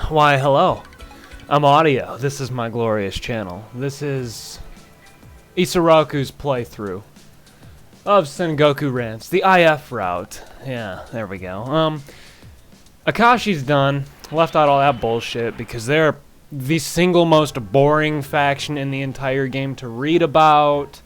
Why, hello. I'm Audio. This is my glorious channel. This is Isoroku's playthrough of Sengoku Rance, the IF route. Yeah, there we go. Akashi's done. Left out all that bullshit because they're the single most boring faction in the entire game to read about,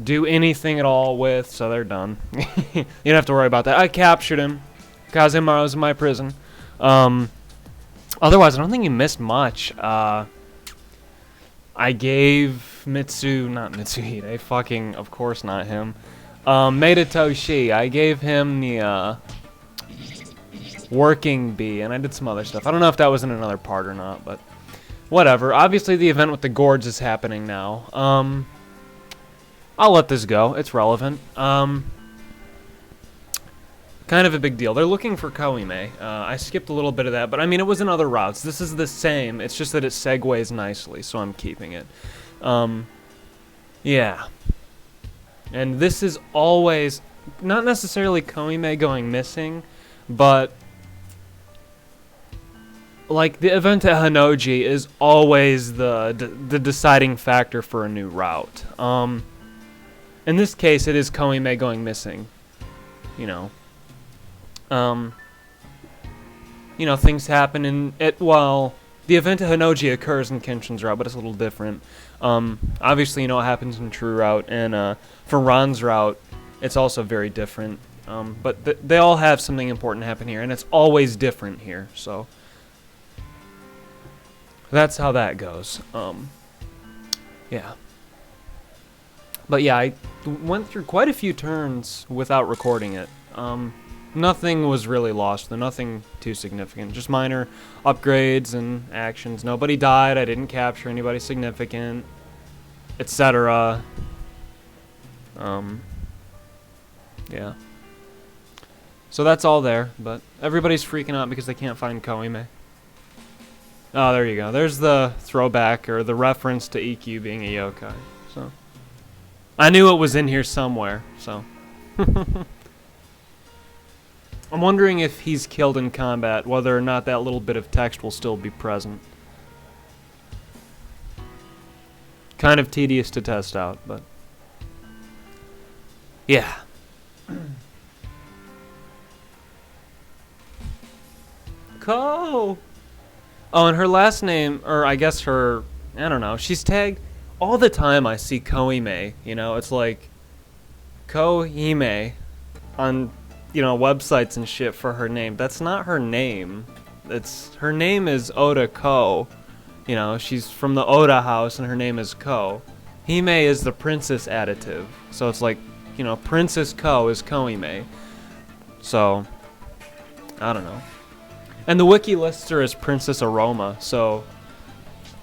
do anything at all with, so they're done. You don't have to worry about that. I captured him. Kazemaru's in my prison. Otherwise, I don't think you missed much. I gave not Mitsuhide, fucking, of course not him. Maeda Toshi, I gave him the, working bee, and I did some other stuff. I don't know if that was in another part or not, but whatever. Obviously, the event with the gourds is happening now. I'll let this go. It's relevant. Kind of a big deal. They're looking for Koime. I skipped a little bit of that, but I mean, it was in other routes. This is the same. It's just that it segues nicely, so I'm keeping it. Yeah. And this is always, not necessarily Koime going missing, but like the event at Hanoji is always the deciding factor for a new route. In this case, it is Koime going missing. You know, things happen in it. Well, the event at Hanoji occurs in Kenshin's route, but it's a little different. Obviously, you know what happens in True route, and for Ran's route, it's also very different. But they all have something important happen here, and it's always different here. So that's how that goes. Yeah. But yeah, I went through quite a few turns without recording it. Nothing was really lost, though. Nothing too significant. Just minor upgrades and actions. Nobody died. I didn't capture anybody significant, etc. Yeah. So that's all there, but everybody's freaking out because they can't find Koime. Oh, there you go. There's the throwback, or the reference to EQ being a yokai. So I knew it was in here somewhere, so. I'm wondering if he's killed in combat, whether or not that little bit of text will still be present. Kind of tedious to test out, but yeah. Ko! Oh, and her last name, or I guess her, I don't know, she's tagged all the time. I see Koime, you know, it's like Kohime on, you know, websites and shit for her name. That's not her name. Her name is Oda Ko. You know, she's from the Oda house and her name is Ko. Hime is the princess additive. So it's like, you know, Princess Ko is Koime. So, I don't know. And the wiki lists her as Princess Aroma, so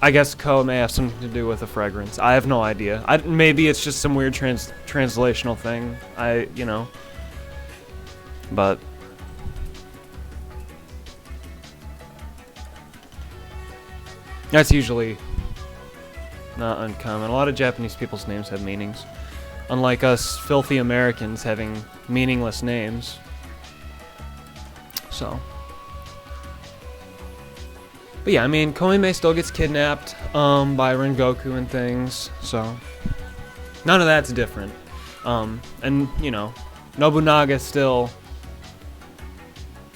I guess Ko may have something to do with the fragrance. I have no idea. Maybe it's just some weird translational thing. You know. But that's usually not uncommon. A lot of Japanese people's names have meanings, unlike us filthy Americans having meaningless names. So, but yeah, I mean, Koime still gets kidnapped by Rengoku and things, so none of that's different. And you know, Nobunaga still,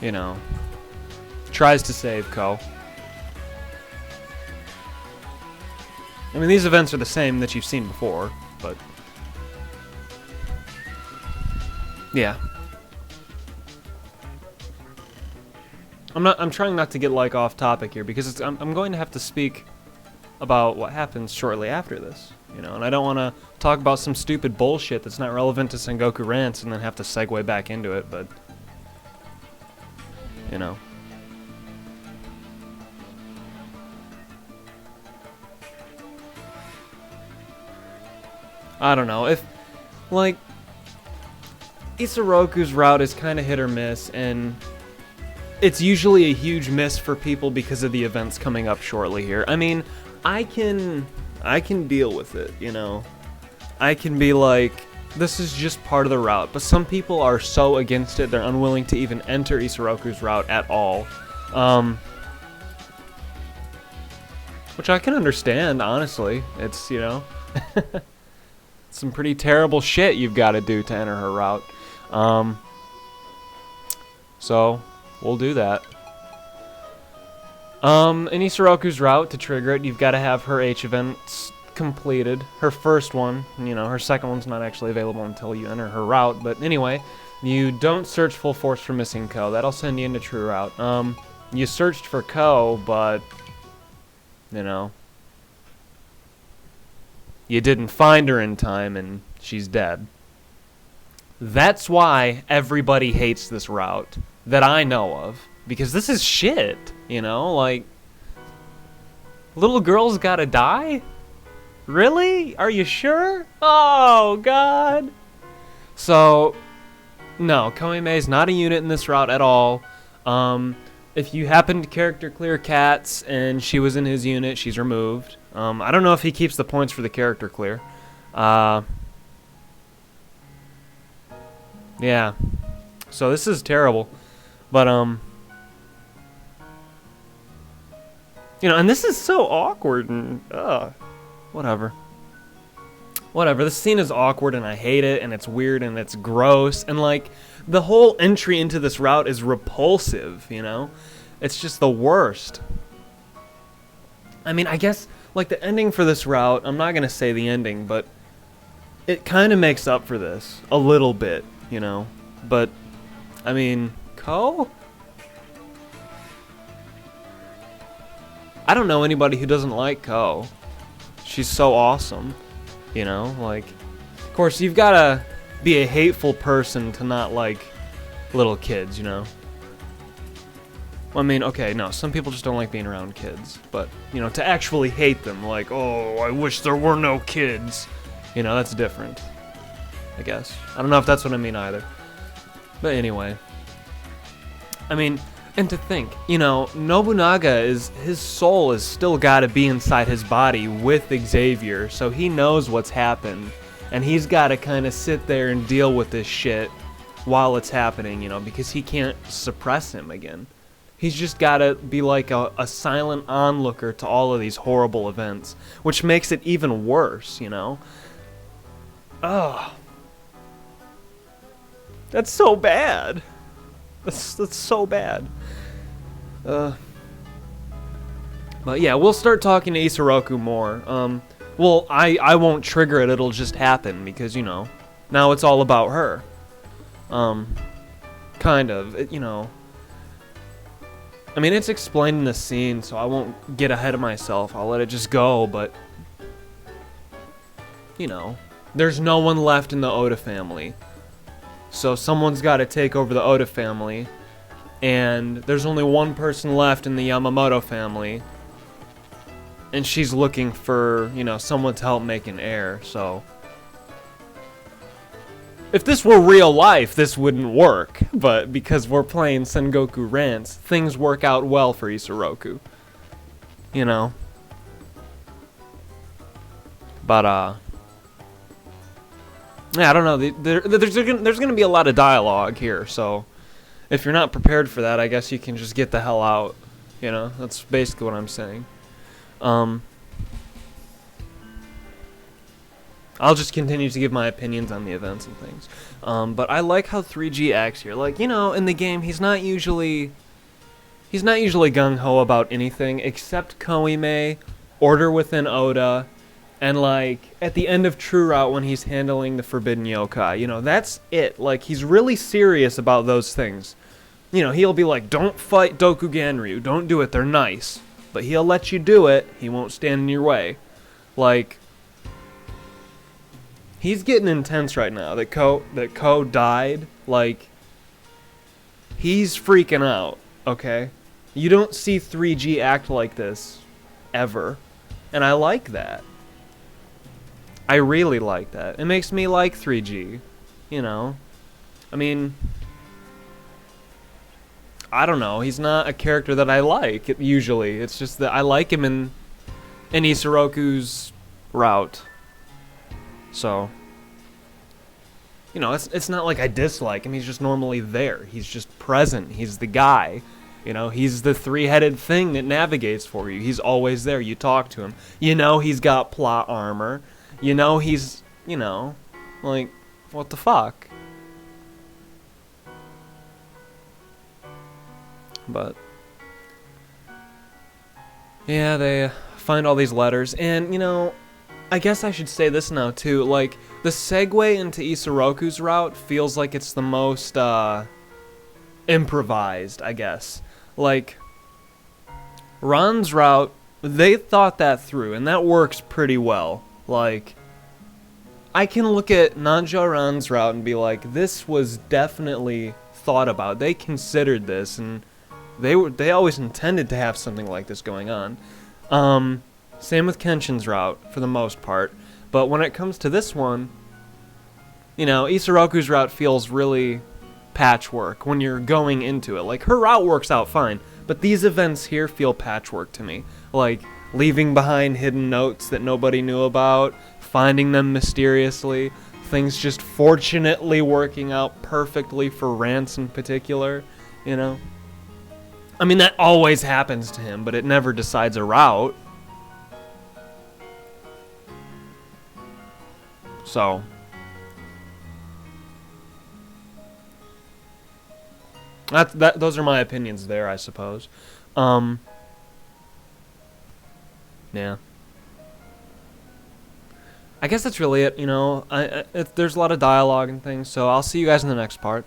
you know, tries to save Ko. I mean, these events are the same that you've seen before, but yeah. I'm trying not to get like off topic here because I'm going to have to speak about what happens shortly after this, you know, and I don't want to talk about some stupid bullshit that's not relevant to Sengoku Rance and then have to segue back into it, but you know. I don't know, if, like, Isoroku's route is kind of hit or miss, and it's usually a huge miss for people because of the events coming up shortly here. I mean, I can deal with it, you know. I can be like, this is just part of the route, but some people are so against it, they're unwilling to even enter Isoroku's route at all. which I can understand, honestly. It's, you know, some pretty terrible shit you've got to do to enter her route. So, we'll do that. In Isoroku's route, to trigger it, you've got to have her H events completed. Her first one, you know, her second one's not actually available until you enter her route, but anyway, you don't search full force for missing Ko. That'll send you into true route. You searched for Ko, but, you know, you didn't find her in time, and she's dead. That's why everybody hates this route that I know of. Because this is shit, you know? Like, little girls gotta die? Really? Are you sure? Oh, God. So, no, Koimei's not a unit in this route at all. If you happen to character clear Cats and she was in his unit, she's removed. I don't know if he keeps the points for the character clear. Yeah. So this is terrible. But, you know, and this is so awkward and, whatever. Whatever, this scene is awkward and I hate it and it's weird and it's gross and, like, the whole entry into this route is repulsive, you know? It's just the worst. I mean, I guess, like, the ending for this route, I'm not gonna say the ending, but it kind of makes up for this a little bit, you know? But, I mean, Ko? I don't know anybody who doesn't like Ko. She's so awesome, you know? Like, of course, you've gotta be a hateful person to not like little kids, you know? Well, I mean, okay, no, some people just don't like being around kids. But, you know, to actually hate them, like, oh, I wish there were no kids. You know, that's different, I guess. I don't know if that's what I mean either. But anyway. I mean, and to think, you know, Nobunaga his soul has still got to be inside his body with Xavier, so he knows what's happened. And he's got to kind of sit there and deal with this shit while it's happening, you know, because he can't suppress him again. He's just got to be like a silent onlooker to all of these horrible events, which makes it even worse, you know? Ugh. That's so bad. That's so bad. But yeah, we'll start talking to Isoroku more. Well, I won't trigger it, it'll just happen, because, you know, now it's all about her. Kind of, you know. I mean, it's explained in the scene, so I won't get ahead of myself. I'll let it just go, but, you know, there's no one left in the Oda family. So someone's got to take over the Oda family, and there's only one person left in the Yamamoto family, and she's looking for, you know, someone to help make an heir, so... If this were real life, this wouldn't work, but because we're playing Sengoku Rance, things work out well for Isoroku. You know? But, yeah, I don't know. There's going to be a lot of dialogue here, so if you're not prepared for that, I guess you can just get the hell out. You know? That's basically what I'm saying. I'll just continue to give my opinions on the events and things. But I like how 3G acts here. Like, you know, in the game, he's not usually gung-ho about anything except Koime, Order Within Oda, and, like, at the end of True Route when he's handling the Forbidden Yokai. You know, that's it. Like, he's really serious about those things. You know, he'll be like, don't fight Dokuganryu. Don't do it. They're nice. But he'll let you do it. He won't stand in your way. Like... He's getting intense right now. That Ko died. Like, he's freaking out. Okay, you don't see 3G act like this ever, and I like that. I really like that. It makes me like 3G. You know, I mean, I don't know. He's not a character that I like usually. It's just that I like him in Isoroku's route. So, you know, it's not like I dislike him. He's just normally there. He's just present. He's the guy. You know, he's the three-headed thing that navigates for you. He's always there. You talk to him. You know he's got plot armor. You know he's, you know, like, what the fuck? But yeah, they find all these letters, and, you know, I guess I should say this now, too. Like, the segue into Isoroku's route feels like it's the most, improvised, I guess. Like, Ran's route, they thought that through, and that works pretty well. Like, I can look at Nanjo Ran's route and be like, this was definitely thought about. They considered this, and they always intended to have something like this going on. Same with Kenshin's route, for the most part. But when it comes to this one, you know, Isoroku's route feels really patchwork when you're going into it. Like, her route works out fine, but these events here feel patchwork to me. Like, leaving behind hidden notes that nobody knew about, finding them mysteriously, things just fortunately working out perfectly for Rance in particular, you know? I mean, that always happens to him, but it never decides a route. So, those are my opinions there, I suppose. Yeah. I guess that's really it, you know. There's a lot of dialogue and things, so I'll see you guys in the next part.